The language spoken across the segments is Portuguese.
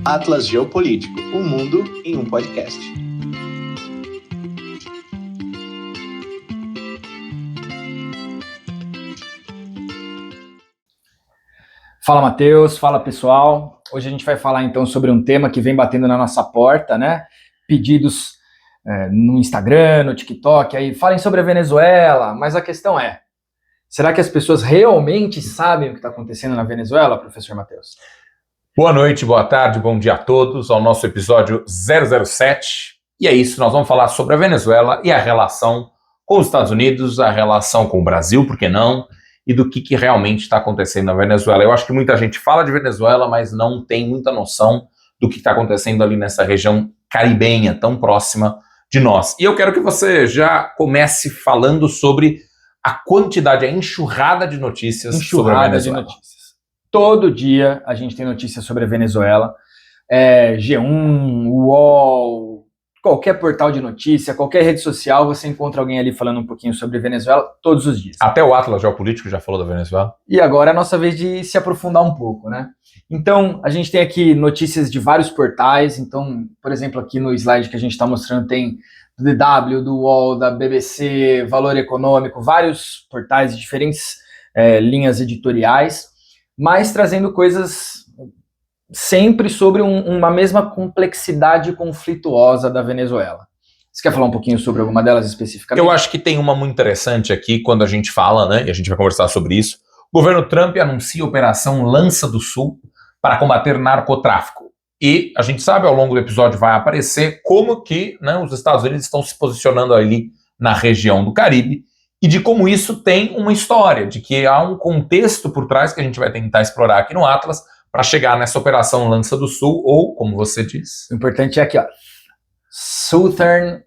Atlas Geopolítico, o mundo em um podcast. Fala, Matheus. Fala, pessoal. Hoje a gente vai falar então sobre um tema que vem batendo na nossa porta, né? Pedidos no Instagram, no TikTok, aí falem sobre a Venezuela, mas a questão é, será que as pessoas realmente sabem o que está acontecendo na Venezuela, professor Matheus? Boa noite, boa tarde, bom dia a todos ao nosso episódio 007. E é isso, nós vamos falar sobre a Venezuela e a relação com os Estados Unidos, a relação com o Brasil, por que não, e do que realmente está acontecendo na Venezuela. Eu acho que muita gente fala de Venezuela, mas não tem muita noção do que está acontecendo ali nessa região caribenha, tão próxima de nós. E eu quero que você já comece falando sobre a quantidade, a enxurrada de notícias sobre a Venezuela. Todo dia a gente tem notícias sobre a Venezuela, G1, UOL, qualquer portal de notícia, qualquer rede social, você encontra alguém ali falando um pouquinho sobre a Venezuela todos os dias. Até o Atlas Geopolítico já falou da Venezuela. E agora é a nossa vez de se aprofundar um pouco, né? Então, a gente tem aqui notícias de vários portais, então, por exemplo, aqui no slide que a gente está mostrando tem do DW, do UOL, da BBC, Valor Econômico, vários portais de diferentes linhas editoriais, mas trazendo coisas sempre sobre uma mesma complexidade conflituosa da Venezuela. Você quer falar um pouquinho sobre alguma delas especificamente? Eu acho que tem uma muito interessante aqui quando a gente fala, né, e a gente vai conversar sobre isso. O governo Trump anuncia a Operação Lança do Sul para combater narcotráfico. E a gente sabe, ao longo do episódio vai aparecer como que, né, os Estados Unidos estão se posicionando ali na região do Caribe, e de como isso tem uma história, de que há um contexto por trás que a gente vai tentar explorar aqui no Atlas para chegar nessa Operação Lança do Sul, ou, como você diz... O importante é aqui, ó, Southern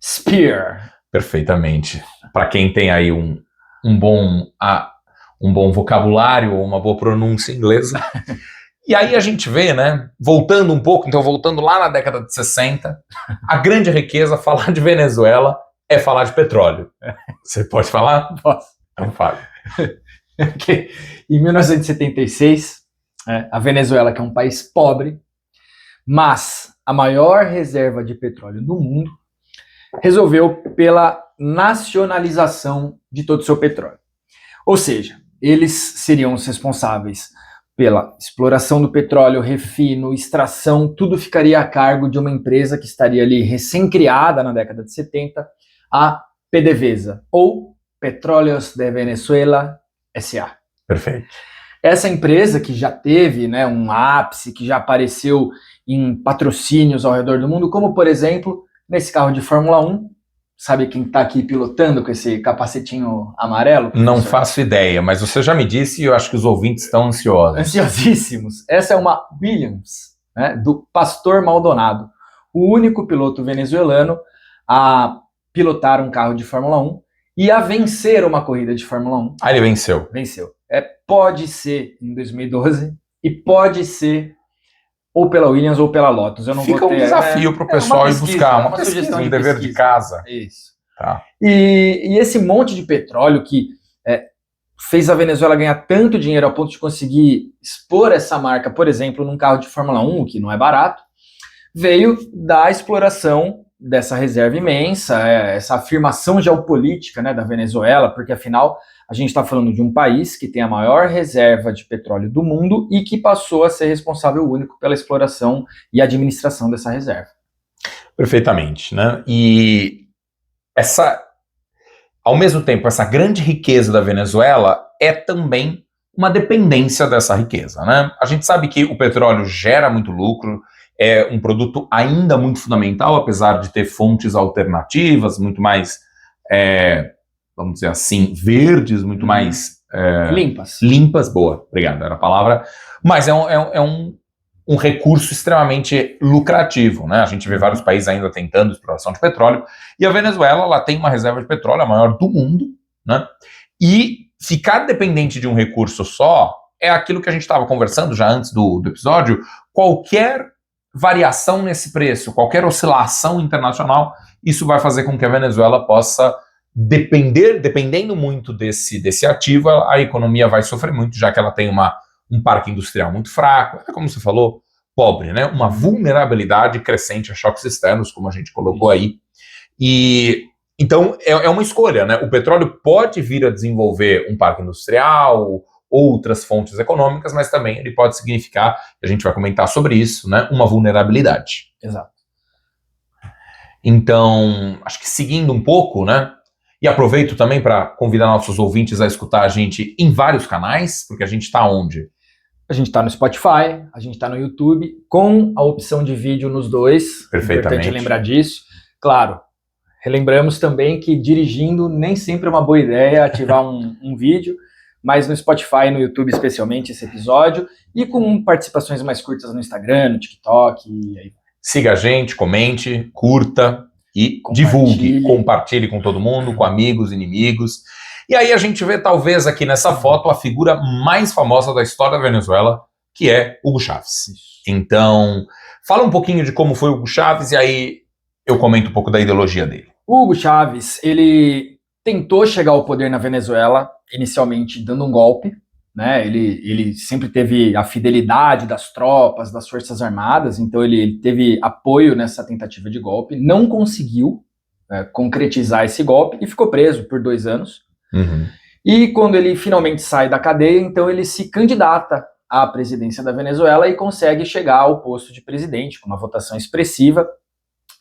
Spear. Perfeitamente. Para quem tem aí um bom vocabulário ou uma boa pronúncia inglesa. E aí a gente vê, né, voltando um pouco, então voltando lá na década de 60, a grande riqueza, falar de Venezuela é falar de petróleo. Você pode falar? Posso. Então fale. Okay. Em 1976, a Venezuela, que é um país pobre, mas a maior reserva de petróleo do mundo, resolveu pela nacionalização de todo o seu petróleo. Ou seja, eles seriam os responsáveis pela exploração do petróleo, refino, extração, tudo ficaria a cargo de uma empresa que estaria ali recém-criada na década de 70, a PDVSA, ou Petróleos de Venezuela S.A. Perfeito. Essa empresa que já teve, né, um ápice, que já apareceu em patrocínios ao redor do mundo, como por exemplo, nesse carro de Fórmula 1, sabe quem está aqui pilotando com esse capacetinho amarelo? Professor? Não faço ideia, mas você já me disse e eu acho que os ouvintes estão ansiosos. Ansiosíssimos. Essa é uma Williams, né, do Pastor Maldonado, o único piloto venezuelano a pilotar um carro de Fórmula 1 e a vencer uma corrida de Fórmula 1. Ah, ele venceu. Venceu. Pode ser em 2012 e pode ser ou pela Williams ou pela Lotus. Eu não Fica vou ter, um desafio para o pessoal ir buscar uma pesquisa, um dever de casa. Isso. Tá. E esse monte de petróleo que fez a Venezuela ganhar tanto dinheiro a ponto de conseguir expor essa marca, por exemplo, num carro de Fórmula 1, que não é barato, veio da exploração dessa reserva imensa, essa afirmação geopolítica, né, da Venezuela, porque afinal a gente está falando de um país que tem a maior reserva de petróleo do mundo e que passou a ser responsável único pela exploração e administração dessa reserva. Perfeitamente, né? E ao mesmo tempo, essa grande riqueza da Venezuela é também uma dependência dessa riqueza, né? A gente sabe que o petróleo gera muito lucro, é um produto ainda muito fundamental, apesar de ter fontes alternativas, muito mais, vamos dizer assim, verdes, muito mais... Limpas, boa, obrigado, era a palavra. Mas é um recurso extremamente lucrativo, né? A gente vê vários países ainda tentando exploração de petróleo, e a Venezuela, ela tem uma reserva de petróleo, a maior do mundo, né? E ficar dependente de um recurso só é aquilo que a gente estava conversando já antes do episódio. Qualquer variação nesse preço, qualquer oscilação internacional, isso vai fazer com que a Venezuela possa dependendo muito desse ativo, a economia vai sofrer muito, já que ela tem um parque industrial muito fraco, como você falou, pobre, né? Uma vulnerabilidade crescente a choques externos, como a gente colocou aí. E então é uma escolha, né? O petróleo pode vir a desenvolver um parque industrial, outras fontes econômicas, mas também ele pode significar, a gente vai comentar sobre isso, né? Uma vulnerabilidade. Exato. Então, acho que seguindo um pouco, né? E aproveito também para convidar nossos ouvintes a escutar a gente em vários canais, porque a gente está onde? A gente está no Spotify, a gente está no YouTube, com a opção de vídeo nos dois. Perfeitamente. Importante lembrar disso. Claro, relembramos também que dirigindo nem sempre é uma boa ideia ativar um vídeo, mas no Spotify e no YouTube especialmente esse episódio, e com participações mais curtas no Instagram, no TikTok, e aí. Siga a gente, comente, curta e divulgue, compartilhe com todo mundo, com amigos, inimigos. E aí a gente vê talvez aqui nessa foto a figura mais famosa da história da Venezuela, que é Hugo Chávez. Então, fala um pouquinho de como foi Hugo Chávez e aí eu comento um pouco da ideologia dele. Hugo Chávez, ele tentou chegar ao poder na Venezuela, inicialmente dando um golpe, né? Ele sempre teve a fidelidade das tropas, das Forças Armadas, então ele teve apoio nessa tentativa de golpe, não conseguiu concretizar esse golpe e ficou preso por 2 anos. Uhum. E quando ele finalmente sai da cadeia, então ele se candidata à presidência da Venezuela e consegue chegar ao posto de presidente, com uma votação expressiva,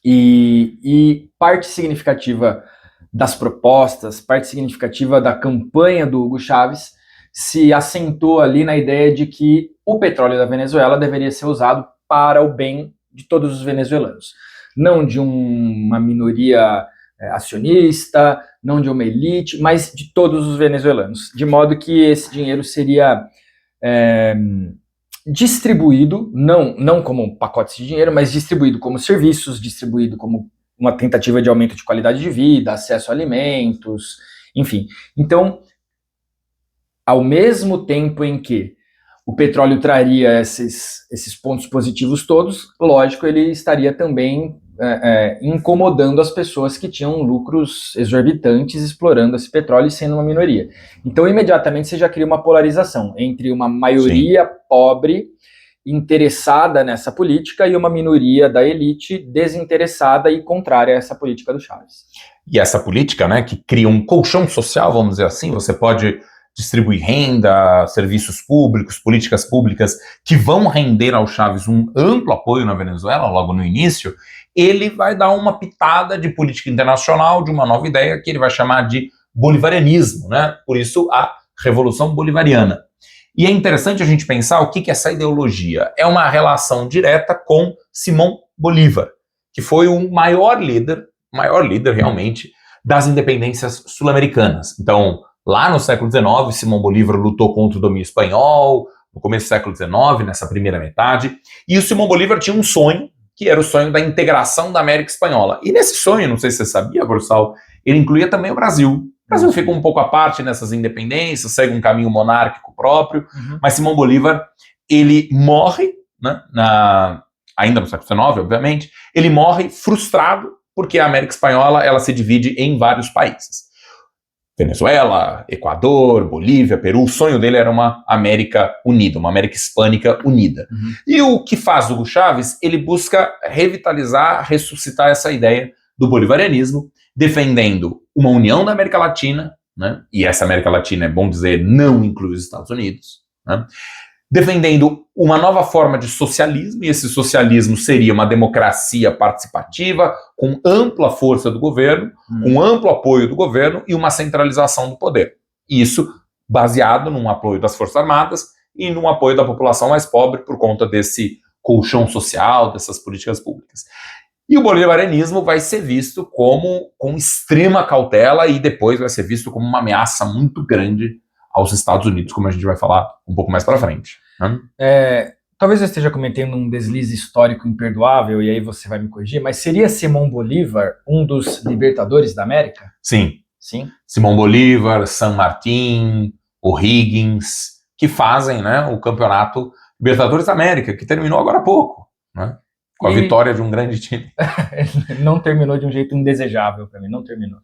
e parte significativa das propostas, parte significativa da campanha do Hugo Chávez se assentou ali na ideia de que o petróleo da Venezuela deveria ser usado para o bem de todos os venezuelanos, não de uma minoria acionista, não de uma elite, mas de todos os venezuelanos, de modo que esse dinheiro seria distribuído, não como pacotes de dinheiro, mas distribuído como serviços, distribuído como uma tentativa de aumento de qualidade de vida, acesso a alimentos, enfim. Então, ao mesmo tempo em que o petróleo traria esses pontos positivos todos, lógico, ele estaria também incomodando as pessoas que tinham lucros exorbitantes explorando esse petróleo e sendo uma minoria. Então, imediatamente, você já cria uma polarização entre uma maioria Sim. pobre interessada nessa política e uma minoria da elite desinteressada e contrária a essa política do Chávez. E essa política, né, que cria um colchão social, vamos dizer assim, você pode distribuir renda, serviços públicos, políticas públicas que vão render ao Chávez um amplo apoio na Venezuela, logo no início, ele vai dar uma pitada de política internacional, de uma nova ideia que ele vai chamar de bolivarianismo, né? Por isso a Revolução Bolivariana. E é interessante a gente pensar o que é essa ideologia. É uma relação direta com Simón Bolívar, que foi o maior líder realmente, das independências sul-americanas. Então, lá no século XIX, Simón Bolívar lutou contra o domínio espanhol, no começo do século XIX, nessa primeira metade, e o Simón Bolívar tinha um sonho, que era o sonho da integração da América Espanhola. E nesse sonho, não sei se você sabia, Borsal, ele incluía também o Brasil. O Brasil fica um pouco à parte nessas independências, segue um caminho monárquico próprio, mas Simón Bolívar, ele morre, né, ainda no século XIX, obviamente, ele morre frustrado porque a América Espanhola ela se divide em vários países. Venezuela, Equador, Bolívia, Peru, o sonho dele era uma América unida, uma América hispânica unida. Uhum. E o que faz Hugo Chávez? Ele busca revitalizar, ressuscitar essa ideia do bolivarianismo, defendendo uma união da América Latina, né? E essa América Latina, é bom dizer, não inclui os Estados Unidos, né? Defendendo uma nova forma de socialismo, e esse socialismo seria uma democracia participativa, com ampla força do governo, com amplo apoio do governo e uma centralização do poder. Isso baseado num apoio das Forças Armadas e num apoio da população mais pobre por conta desse colchão social, dessas políticas públicas. E o bolivarianismo vai ser visto com extrema cautela e depois vai ser visto como uma ameaça muito grande aos Estados Unidos, como a gente vai falar um pouco mais para frente. Né? Talvez eu esteja cometendo um deslize histórico imperdoável, e aí você vai me corrigir, mas seria Simón Bolívar um dos libertadores da América? Sim. Sim. Simón Bolívar, San Martín, O'Higgins, que fazem, né, o campeonato Libertadores da América, que terminou agora há pouco, né? Com a vitória de um grande time. Não terminou de um jeito indesejável para mim, não terminou.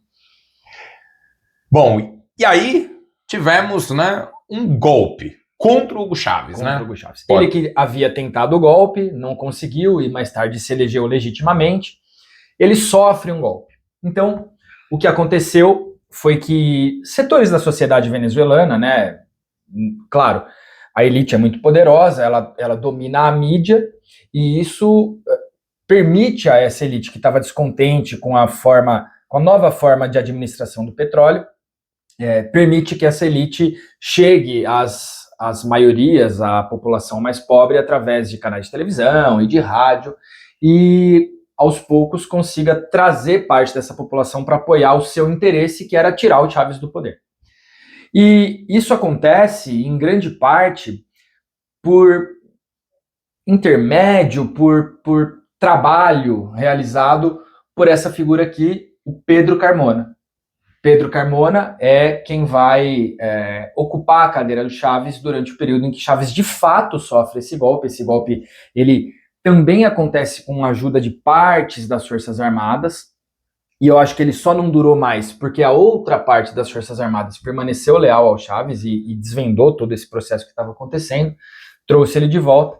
Bom, e aí tivemos, né, um golpe contra o Hugo Chávez, contra né? o Hugo Chávez. Pode. Ele que havia tentado o golpe, não conseguiu e mais tarde se elegeu legitimamente, ele sofre um golpe. Então, o que aconteceu foi que setores da sociedade venezuelana, né, claro, a elite é muito poderosa, ela domina a mídia, e isso permite a essa elite que estava descontente com a nova forma de administração do petróleo, permite que essa elite chegue às maiorias, à população mais pobre, através de canais de televisão e de rádio, e aos poucos consiga trazer parte dessa população para apoiar o seu interesse, que era tirar o Chávez do poder. E isso acontece, em grande parte, por intermédio, por trabalho realizado por essa figura aqui, o Pedro Carmona. Pedro Carmona é quem vai ocupar a cadeira do Chávez durante o período em que Chávez de fato sofre esse golpe. Esse golpe, ele também acontece com a ajuda de partes das Forças Armadas, e eu acho que ele só não durou mais porque a outra parte das Forças Armadas permaneceu leal ao Chávez e desvendou todo esse processo que estava acontecendo, trouxe ele de volta,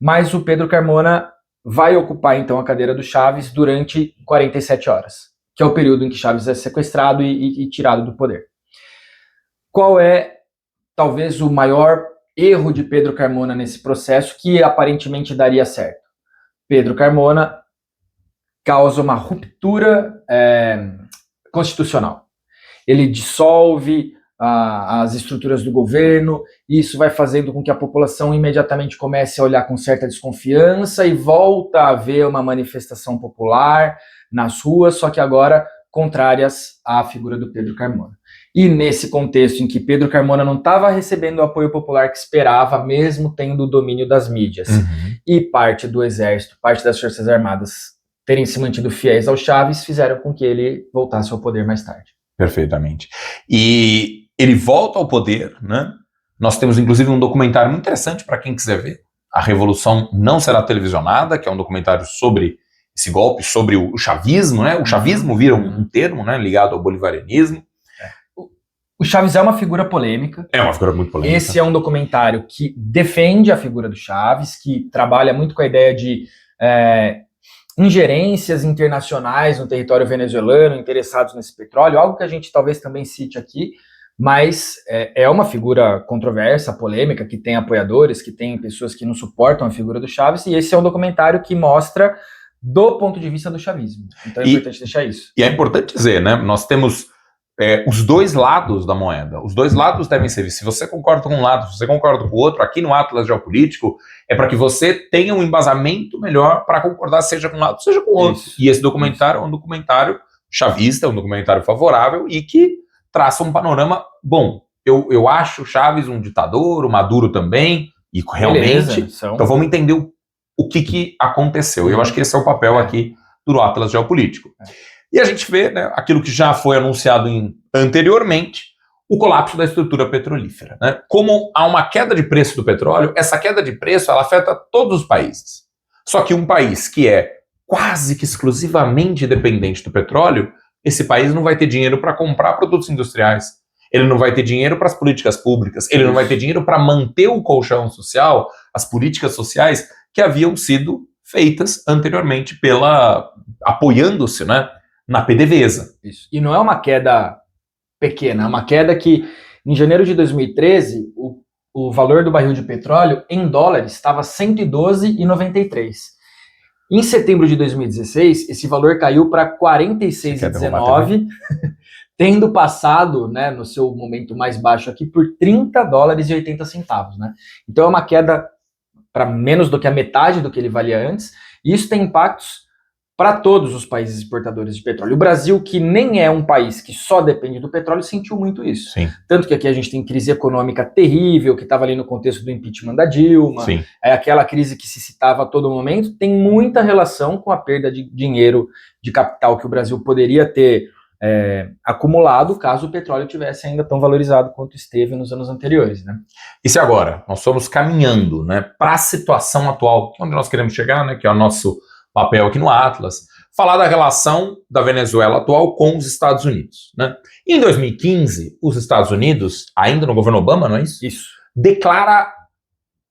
mas o Pedro Carmona vai ocupar então a cadeira do Chávez durante 47 horas, que é o período em que Chávez é sequestrado e tirado do poder. Qual é, talvez, o maior erro de Pedro Carmona nesse processo que aparentemente daria certo? Pedro Carmona causa uma ruptura constitucional. Ele dissolve as estruturas do governo, e isso vai fazendo com que a população imediatamente comece a olhar com certa desconfiança e volta a haver uma manifestação popular nas ruas, só que agora contrárias à figura do Pedro Carmona. E nesse contexto em que Pedro Carmona não estava recebendo o apoio popular que esperava, mesmo tendo o domínio das mídias, e parte do exército, parte das Forças Armadas terem se mantido fiéis ao Chávez, fizeram com que ele voltasse ao poder mais tarde. Perfeitamente. E ele volta ao poder, né? Nós temos inclusive um documentário muito interessante para quem quiser ver. A Revolução Não Será Televisionada, que é um documentário sobre esse golpe, sobre o chavismo, né? O chavismo vira um termo, né, ligado ao bolivarianismo. O Chávez é uma figura polêmica. É uma figura muito polêmica. Esse é um documentário que defende a figura do Chávez, que trabalha muito com a ideia de ingerências internacionais no território venezuelano, interessados nesse petróleo, algo que a gente talvez também cite aqui, mas é uma figura controversa, polêmica, que tem apoiadores, que tem pessoas que não suportam a figura do Chávez, e esse é um documentário que mostra do ponto de vista do chavismo. Então é importante deixar isso. E é importante dizer, né, nós temos os dois lados da moeda. Os dois lados devem ser vistos. Se você concorda com um lado, se você concorda com o outro, aqui no Atlas Geopolítico, é para que você tenha um embasamento melhor para concordar, seja com um lado, seja com o outro. Isso. E esse documentário é um documentário chavista, é um documentário favorável e que traça um panorama bom. Eu acho o Chávez um ditador, o Maduro também, e realmente... Então vamos entender o que aconteceu. Eu acho que esse é o papel aqui do Atlas Geopolítico. E a gente vê, né, aquilo que já foi anunciado anteriormente, o colapso da estrutura petrolífera. Né? Como há uma queda de preço do petróleo, essa queda de preço ela afeta todos os países. Só que um país que é quase que exclusivamente dependente do petróleo, esse país não vai ter dinheiro para comprar produtos industriais, ele não vai ter dinheiro para as políticas públicas, ele não vai ter dinheiro para manter o colchão social, as políticas sociais que haviam sido feitas anteriormente apoiando-se, né, na PDVSA. Isso. E não é uma queda pequena, é uma queda que, em janeiro de 2013, o valor do barril de petróleo em dólares estava 112,93. Em setembro de 2016, esse valor caiu para 46,19, tendo passado, né, no seu momento mais baixo aqui, por 30 dólares e 80 centavos. Né? Então é uma queda para menos do que a metade do que ele valia antes, e isso tem impactos para todos os países exportadores de petróleo. O Brasil, que nem é um país que só depende do petróleo, sentiu muito isso. Sim. Tanto que aqui a gente tem crise econômica terrível, que estava ali no contexto do impeachment da Dilma. Sim. É aquela crise que se citava a todo momento, tem muita relação com a perda de dinheiro, de capital que o Brasil poderia ter acumulado caso o petróleo tivesse ainda tão valorizado quanto esteve nos anos anteriores. Né? E se agora nós estamos caminhando, né, para a situação atual, onde nós queremos chegar, né, que é o nosso papel aqui no Atlas, falar da relação da Venezuela atual com os Estados Unidos. Né? Em 2015, os Estados Unidos, ainda no governo Obama, não é isso? Isso. declara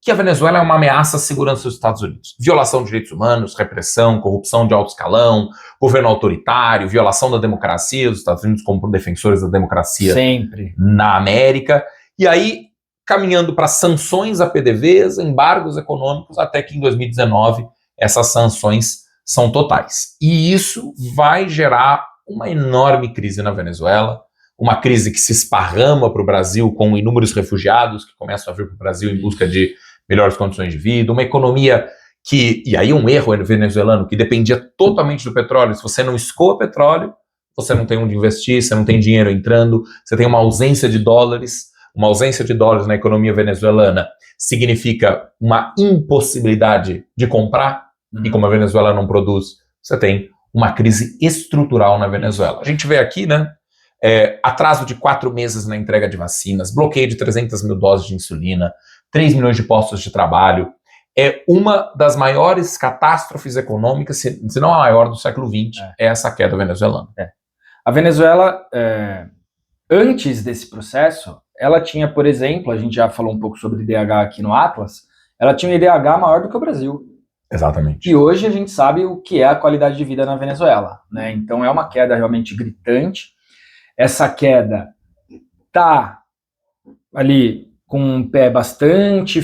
que a Venezuela é uma ameaça à segurança dos Estados Unidos. Violação de direitos humanos, repressão, corrupção de alto escalão, governo autoritário, violação da democracia, os Estados Unidos como defensores da democracia Sempre na América. E aí, caminhando para sanções a PDVs, embargos econômicos, até que em 2019 essas sanções são totais. E isso vai gerar uma enorme crise na Venezuela, uma crise que se esparrama para o Brasil com inúmeros refugiados que começam a vir para o Brasil em busca de melhores condições de vida, uma economia que, e aí um erro venezuelano, que dependia totalmente do petróleo. Se você não escoa petróleo, você não tem onde investir, você não tem dinheiro entrando, você tem uma ausência de dólares. Uma ausência de dólares na economia venezuelana significa uma impossibilidade de comprar, e como a Venezuela não produz, você tem uma crise estrutural na Venezuela. A gente vê aqui, né, atraso de 4 meses na entrega de vacinas, bloqueio de 300 mil doses de insulina, 3 milhões de postos de trabalho. É uma das maiores catástrofes econômicas, se não a maior do século XX, é essa queda venezuelana. A Venezuela, antes desse processo, ela tinha, por exemplo, a gente já falou um pouco sobre IDH aqui no Atlas, ela tinha um IDH maior do que o Brasil. Exatamente. E hoje a gente sabe o que é a qualidade de vida na Venezuela, né? Então é uma queda realmente gritante. Essa queda tá ali com um pé bastante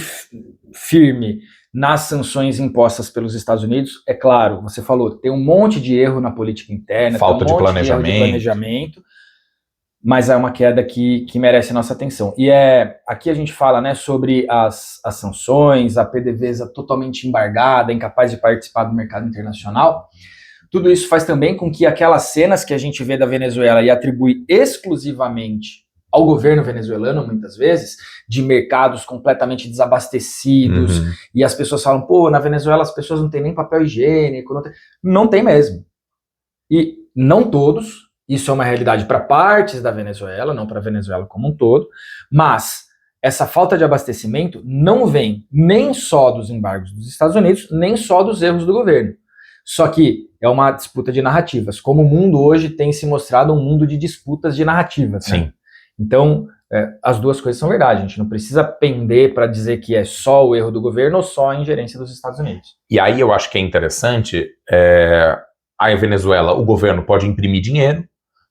firme nas sanções impostas pelos Estados Unidos. É claro, você falou, tem um monte de erro na política interna, falta tem um de monte de erro de planejamento, mas é uma queda que merece nossa atenção. E aqui a gente fala, né, sobre as sanções, a PDVSA totalmente embargada, incapaz de participar do mercado internacional. Tudo isso faz também com que aquelas cenas que a gente vê da Venezuela e atribui exclusivamente ao governo venezuelano, muitas vezes, de mercados completamente desabastecidos, e as pessoas falam, pô, na Venezuela as pessoas não têm nem papel higiênico, não tem mesmo. E não todos, isso é uma realidade para partes da Venezuela, não para a Venezuela como um todo, mas essa falta de abastecimento não vem nem só dos embargos dos Estados Unidos, nem só dos erros do governo. Só que é uma disputa de narrativas. Como o mundo hoje tem se mostrado um mundo de disputas de narrativas. Sim. Né? Então, as duas coisas são verdade. A gente não precisa pender para dizer que é só o erro do governo ou só a ingerência dos Estados Unidos. E aí eu acho que é interessante, a Venezuela, o governo pode imprimir dinheiro,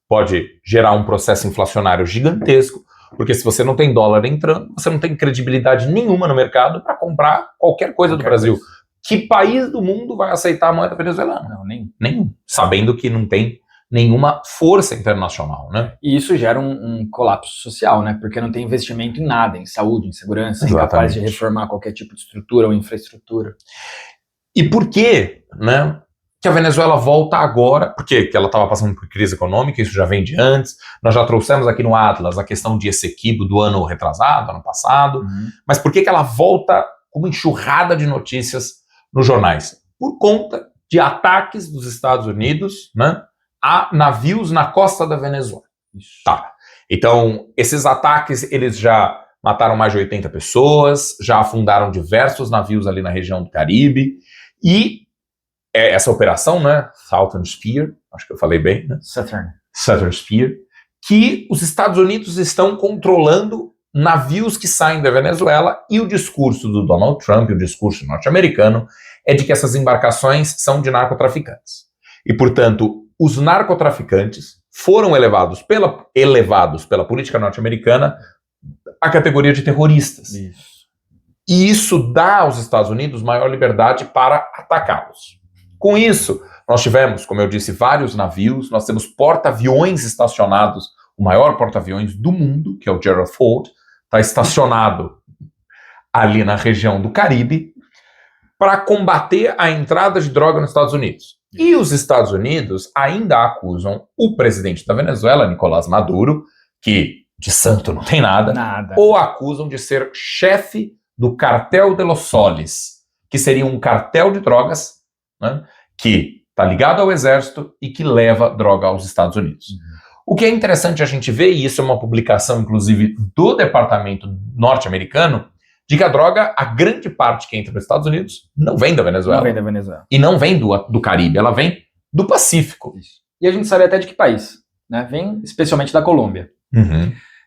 pode gerar um processo inflacionário gigantesco, porque se você não tem dólar entrando, você não tem credibilidade nenhuma no mercado para comprar qualquer coisa do Brasil. Que país do mundo vai aceitar a moeda venezuelana? Não, nenhum. Sabendo que não tem nenhuma força internacional, né? E isso gera um colapso social, né? Porque não tem investimento em nada, em saúde, em segurança, incapaz de reformar qualquer tipo de estrutura ou infraestrutura. E por que, né, que a Venezuela volta agora? Porque ela estava passando por crise econômica, isso já vem de antes. Nós já trouxemos aqui no Atlas a questão de Essequibo do ano retrasado, ano passado. Mas por que ela volta com uma enxurrada de notícias nos jornais? Por conta de ataques dos Estados Unidos, né, a navios na costa da Venezuela. Tá. Então, esses ataques, eles já mataram mais de 80 pessoas, já afundaram diversos navios ali na região do Caribe, e essa operação, né, Southern Spear, acho que eu falei bem, né? Southern Spear, que os Estados Unidos estão controlando navios que saem da Venezuela, e o discurso do Donald Trump, o discurso norte-americano, é de que essas embarcações são de narcotraficantes. E, portanto, os narcotraficantes foram elevados pela política norte-americana à categoria de terroristas. Isso. E isso dá aos Estados Unidos maior liberdade para atacá-los. Com isso, nós tivemos, como eu disse, vários navios, nós temos porta-aviões estacionados, o maior porta-aviões do mundo, que é o Gerald Ford, está estacionado ali na região do Caribe, para combater a entrada de droga nos Estados Unidos. E os Estados Unidos ainda acusam o presidente da Venezuela, Nicolás Maduro, que de santo não tem nada, ou acusam de ser chefe do Cartel de los Soles, que seria um cartel de drogas, né, que está ligado ao exército e que leva droga aos Estados Unidos. O que é interessante a gente ver, e isso é uma publicação, inclusive, do Departamento norte-americano, de que a droga, a grande parte que entra nos Estados Unidos, não vem da Venezuela. Não vem da Venezuela. E não vem do Caribe, ela vem do Pacífico. Isso. E a gente sabe até de que país, né? Vem especialmente da Colômbia.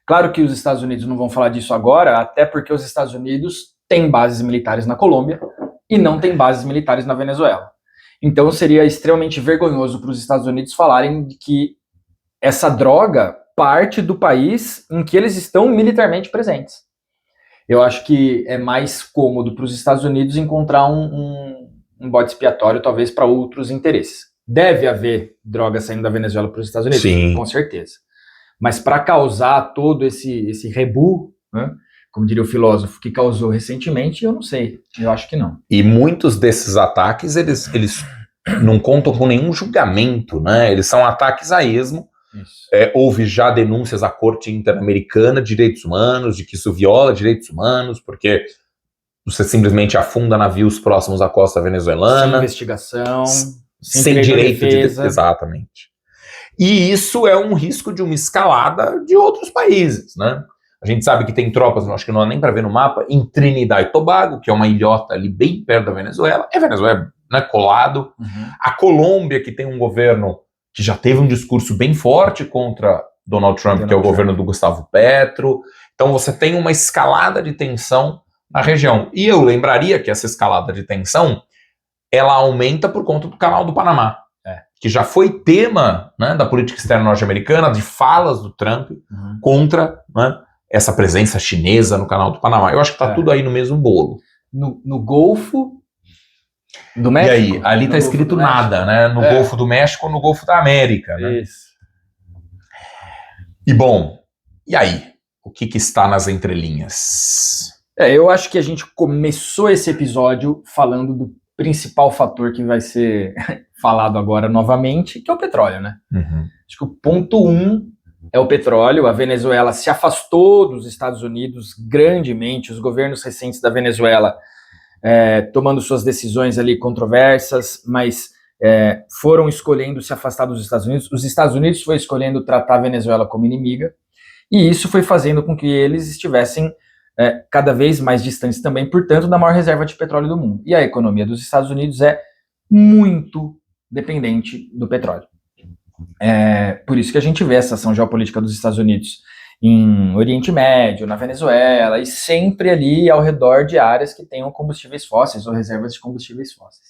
Claro que os Estados Unidos não vão falar disso agora, até porque os Estados Unidos têm bases militares na Colômbia e não têm bases militares na Venezuela. Então seria extremamente vergonhoso para os Estados Unidos falarem de que essa droga parte do país em que eles estão militarmente presentes. Eu acho que é mais cômodo para os Estados Unidos encontrar um bode expiatório, talvez, para outros interesses. Deve haver droga saindo da Venezuela para os Estados Unidos? Sim. Com certeza. Mas para causar todo esse rebu, né, como diria o filósofo, que causou recentemente, eu não sei. Eu acho que não. E muitos desses ataques, eles não contam com nenhum julgamento, né? Eles são ataques a esmo. Houve já denúncias à Corte Interamericana de Direitos Humanos, de que isso viola direitos humanos, porque você simplesmente afunda navios próximos à costa venezuelana. Sem investigação, sem direito de defesa. Exatamente. E isso é um risco de uma escalada de outros países, né? A gente sabe que tem tropas, acho que não dá nem para ver no mapa, em Trinidad e Tobago, que é uma ilhota ali bem perto da Venezuela. É Venezuela, né, colado. Uhum. A Colômbia, que tem um governo que já teve um discurso bem forte contra Donald Trump, que é o governo do Gustavo Petro. Então você tem uma escalada de tensão na região. E eu lembraria que essa escalada de tensão, ela aumenta por conta do Canal do Panamá, que já foi tema, né, da política externa norte-americana, de falas do Trump contra, né, essa presença chinesa no Canal do Panamá. Eu acho que está tudo aí no mesmo bolo. No Golfo do México? E aí, ali está escrito nada, né? No Golfo do México ou no Golfo da América. Né? Isso. E bom, e aí? O que está nas entrelinhas? Eu acho que a gente começou esse episódio falando do principal fator que vai ser falado agora novamente, que é o petróleo, né? Uhum. Acho que o ponto 1 é o petróleo. A Venezuela se afastou dos Estados Unidos grandemente. Os governos recentes da Venezuela tomando suas decisões ali controversas, mas foram escolhendo se afastar dos Estados Unidos. Os Estados Unidos foi escolhendo tratar a Venezuela como inimiga, e isso foi fazendo com que eles estivessem cada vez mais distantes também, portanto, da maior reserva de petróleo do mundo. E a economia dos Estados Unidos é muito dependente do petróleo. Por isso que a gente vê essa ação geopolítica dos Estados Unidos em Oriente Médio, na Venezuela, e sempre ali ao redor de áreas que tenham combustíveis fósseis ou reservas de combustíveis fósseis.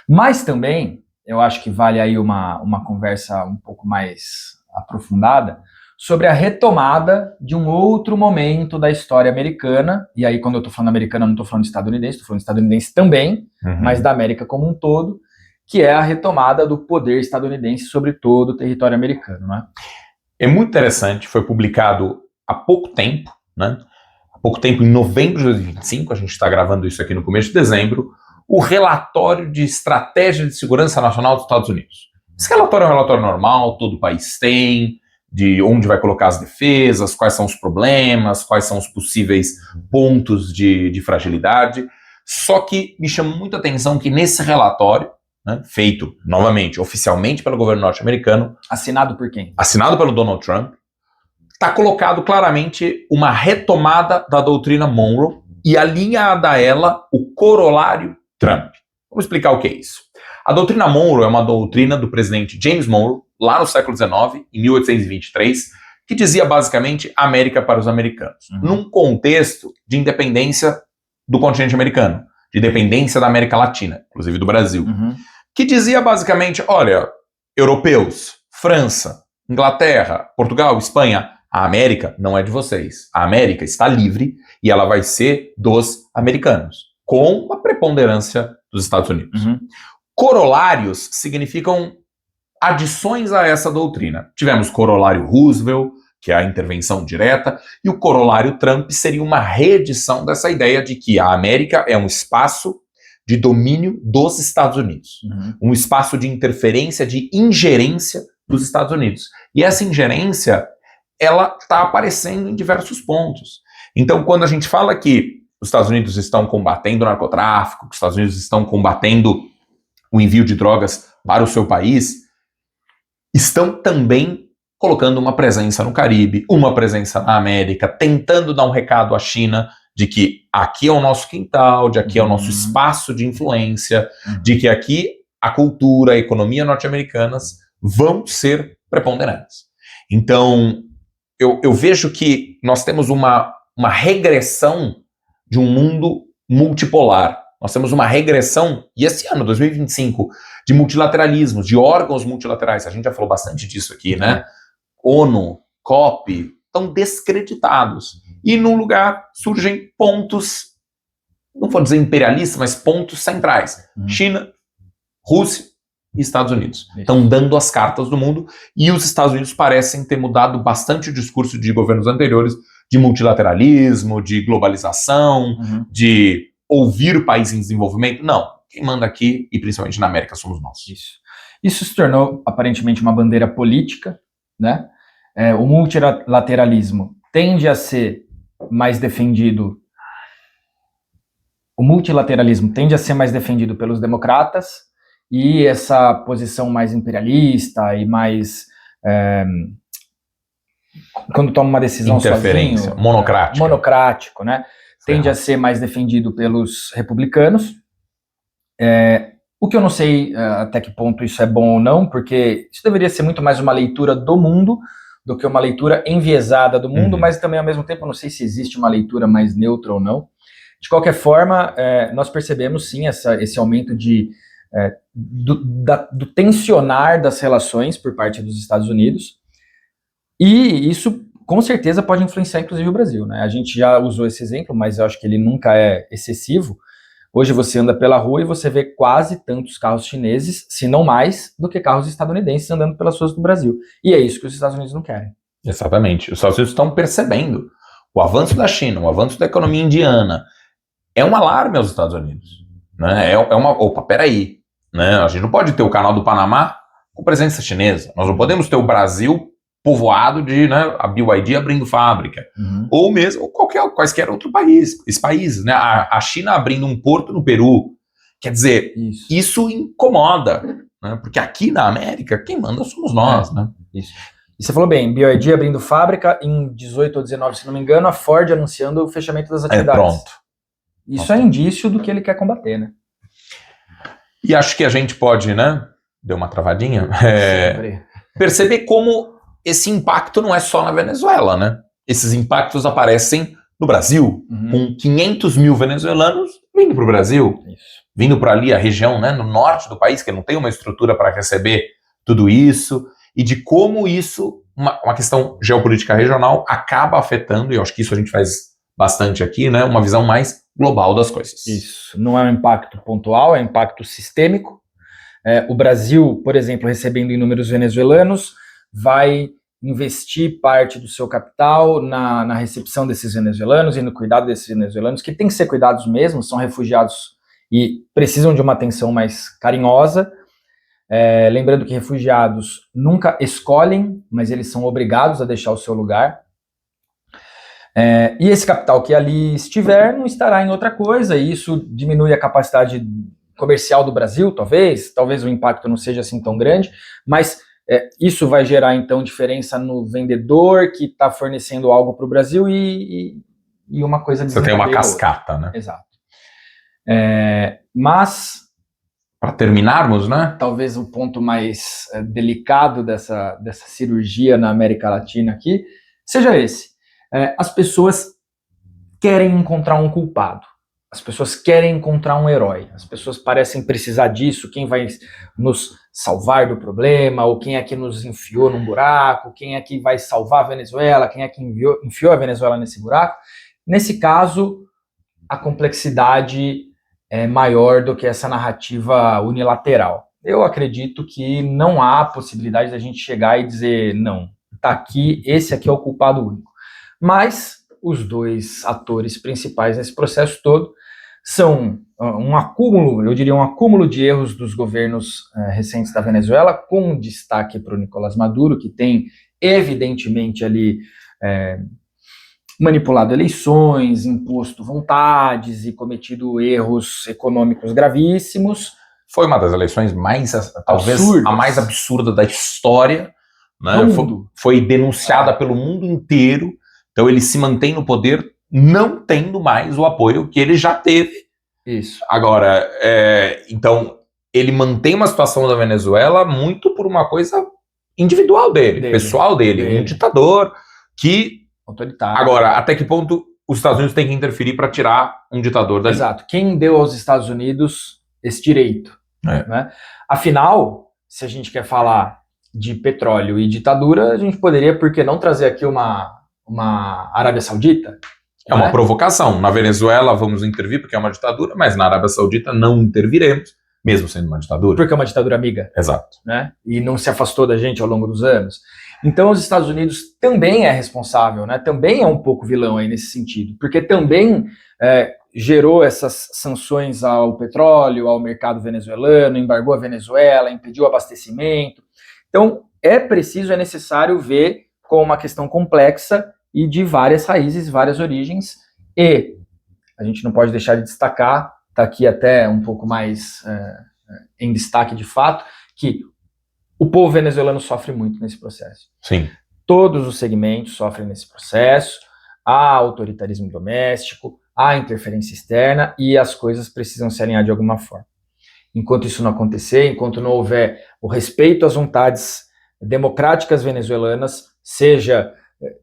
Mas também, eu acho que vale aí uma conversa um pouco mais aprofundada sobre a retomada de um outro momento da história americana, e aí quando eu estou falando americana, eu não estou falando estadunidense, estou falando estadunidense também, mas da América como um todo, que é a retomada do poder estadunidense sobre todo o território americano, né? É muito interessante, foi publicado há pouco tempo, né? Há pouco tempo, em novembro de 2025, a gente está gravando isso aqui no começo de dezembro, o relatório de estratégia de segurança nacional dos Estados Unidos. Esse relatório é um relatório normal, todo país tem, de onde vai colocar as defesas, quais são os problemas, quais são os possíveis pontos de fragilidade. Só que me chama muita atenção que nesse relatório, né, feito, novamente, oficialmente pelo governo norte-americano. Assinado por quem? Assinado pelo Donald Trump. Está colocado claramente uma retomada da doutrina Monroe e alinhada a ela o corolário Trump. Vamos explicar o que é isso. A doutrina Monroe é uma doutrina do presidente James Monroe, lá no século XIX, em 1823, que dizia basicamente América para os americanos, num contexto de independência do continente americano, de dependência da América Latina, inclusive do Brasil, que dizia basicamente, olha, europeus, França, Inglaterra, Portugal, Espanha, a América não é de vocês. A América está livre e ela vai ser dos americanos, com a preponderância dos Estados Unidos. Corolários significam adições a essa doutrina. Tivemos o corolário Roosevelt, que é a intervenção direta, e o corolário Trump seria uma reedição dessa ideia de que a América é um espaço de domínio dos Estados Unidos, um espaço de interferência, de ingerência dos Estados Unidos. E essa ingerência, ela está aparecendo em diversos pontos. Então, quando a gente fala que os Estados Unidos estão combatendo o narcotráfico, que os Estados Unidos estão combatendo o envio de drogas para o seu país, estão também colocando uma presença no Caribe, uma presença na América, tentando dar um recado à China de que aqui é o nosso quintal, de aqui é o nosso espaço de influência, de que aqui a cultura, a economia norte-americanas vão ser preponderantes. Então, eu vejo que nós temos uma regressão de um mundo multipolar. Nós temos uma regressão, e esse ano, 2025, de multilateralismo, de órgãos multilaterais. A gente já falou bastante disso aqui, né? ONU, COP, estão descreditados. E no lugar surgem pontos, não vou dizer imperialistas, mas pontos centrais. China, Rússia e Estados Unidos. Estão dando as cartas do mundo, e os Estados Unidos parecem ter mudado bastante o discurso de governos anteriores, de multilateralismo, de globalização, de ouvir o país em desenvolvimento. Não, quem manda aqui, e principalmente na América, somos nós. Isso se tornou, aparentemente, uma bandeira política, né? O multilateralismo tende a ser mais defendido. O multilateralismo tende a ser mais defendido pelos democratas, e essa posição mais imperialista e mais... quando toma uma decisão sozinho... monocrático, né? Tende a ser mais defendido pelos republicanos. O que eu não sei até que ponto isso é bom ou não, porque isso deveria ser muito mais uma leitura do mundo do que uma leitura enviesada do mundo, mas também, ao mesmo tempo, eu não sei se existe uma leitura mais neutra ou não. De qualquer forma, nós percebemos, sim, esse aumento do tensionar das relações por parte dos Estados Unidos, e isso, com certeza, pode influenciar, inclusive, o Brasil, né? A gente já usou esse exemplo, mas eu acho que ele nunca é excessivo. Hoje você anda pela rua e você vê quase tantos carros chineses, se não mais, do que carros estadunidenses andando pelas ruas do Brasil. E é isso que os Estados Unidos não querem. Exatamente. Os Estados Unidos estão percebendo o avanço da China, o avanço da economia indiana. É um alarme aos Estados Unidos. Né? Opa, peraí. Né? A gente não pode ter o canal do Panamá com presença chinesa. Nós não podemos ter o Brasil povoado de, né, a BYD abrindo fábrica, ou mesmo quaisquer outro países, né, a China abrindo um porto no Peru. Quer dizer, isso incomoda, né, porque aqui na América, quem manda somos nós. Né? Isso. E você falou bem, BYD abrindo fábrica, em 18 ou 19, se não me engano, a Ford anunciando o fechamento das atividades. Pronto. Isso é indício do que ele quer combater, né? E acho que a gente pode, né, deu uma travadinha, perceber como esse impacto não é só na Venezuela, né? Esses impactos aparecem no Brasil, com 500 mil venezuelanos vindo para o Brasil, vindo para ali a região, né, no norte do país, que não tem uma estrutura para receber tudo isso, e de como isso, uma questão geopolítica regional, acaba afetando, e eu acho que isso a gente faz bastante aqui, né, uma visão mais global das coisas. Isso, não é um impacto pontual, é um impacto sistêmico. O Brasil, por exemplo, recebendo inúmeros venezuelanos, vai investir parte do seu capital na recepção desses venezuelanos e no cuidado desses venezuelanos, que tem que ser cuidados mesmo, são refugiados e precisam de uma atenção mais carinhosa. Lembrando que refugiados nunca escolhem, mas eles são obrigados a deixar o seu lugar. E esse capital que ali estiver não estará em outra coisa, e isso diminui a capacidade comercial do Brasil, talvez o impacto não seja assim tão grande, mas isso vai gerar então diferença no vendedor que está fornecendo algo para o Brasil e uma coisa você tem uma cascata, né? Exato. Mas para terminarmos, né? Talvez o ponto mais delicado dessa cirurgia na América Latina aqui seja esse. As pessoas querem encontrar um culpado. As pessoas querem encontrar um herói. As pessoas parecem precisar disso. Quem vai nos salvar do problema? Ou quem é que nos enfiou num buraco? Quem é que vai salvar a Venezuela? Quem é que enfiou a Venezuela nesse buraco? Nesse caso, a complexidade é maior do que essa narrativa unilateral. Eu acredito que não há possibilidade da gente chegar e dizer, não, tá aqui, esse aqui é o culpado único. Mas os dois atores principais nesse processo todo são um acúmulo, eu diria um acúmulo de erros dos governos recentes da Venezuela, com destaque para o Nicolás Maduro, que tem evidentemente ali manipulado eleições, imposto vontades e cometido erros econômicos gravíssimos. Foi uma das eleições mais, talvez absurdas, a mais absurda da história, né? Foi denunciada pelo mundo inteiro. Então ele se mantém no poder não tendo mais o apoio que ele já teve. Isso. Agora, então ele mantém uma situação da Venezuela muito por uma coisa individual dele. Pessoal dele. Um ditador, que, Autoritário. agora, até que ponto os Estados Unidos têm que interferir para tirar um ditador dali? Exato. Quem deu aos Estados Unidos esse direito? Né? Afinal, se a gente quer falar de petróleo e ditadura, a gente poderia, por que não, trazer aqui uma Arábia Saudita? É uma provocação. Na Venezuela vamos intervir porque é uma ditadura, mas na Arábia Saudita não interviremos, mesmo sendo uma ditadura. Porque é uma ditadura amiga. Exato. Né? E não se afastou da gente ao longo dos anos. Então os Estados Unidos também é responsável, né? Também é um pouco vilão aí nesse sentido, porque também gerou essas sanções ao petróleo, ao mercado venezuelano, embargou a Venezuela, impediu o abastecimento. Então é necessário ver como uma questão complexa e de várias raízes, várias origens, e a gente não pode deixar de destacar, está aqui até um pouco mais em destaque de fato, que o povo venezuelano sofre muito nesse processo. Sim. Todos os segmentos sofrem nesse processo, há autoritarismo doméstico, há interferência externa e as coisas precisam se alinhar de alguma forma. Enquanto isso não acontecer, enquanto não houver o respeito às vontades democráticas venezuelanas, seja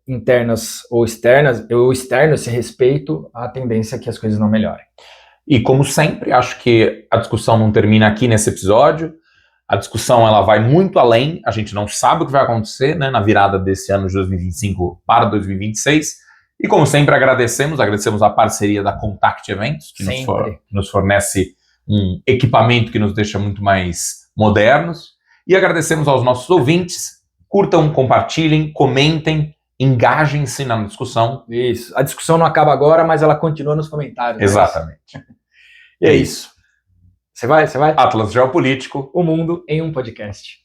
internas ou externas, ou externo esse respeito, a tendência é que as coisas não melhorem. E como sempre, acho que a discussão não termina aqui nesse episódio. A discussão ela vai muito além, a gente não sabe o que vai acontecer, né, na virada desse ano de 2025 para 2026. E como sempre, agradecemos a parceria da Contact Eventos, que nos fornece um equipamento que nos deixa muito mais modernos. E agradecemos aos nossos ouvintes. Curtam, compartilhem, comentem, engajem-se na discussão. Isso. A discussão não acaba agora, mas ela continua nos comentários. Exatamente. Né? E é isso. Você vai? Atlas Geopolítico. O mundo em um podcast.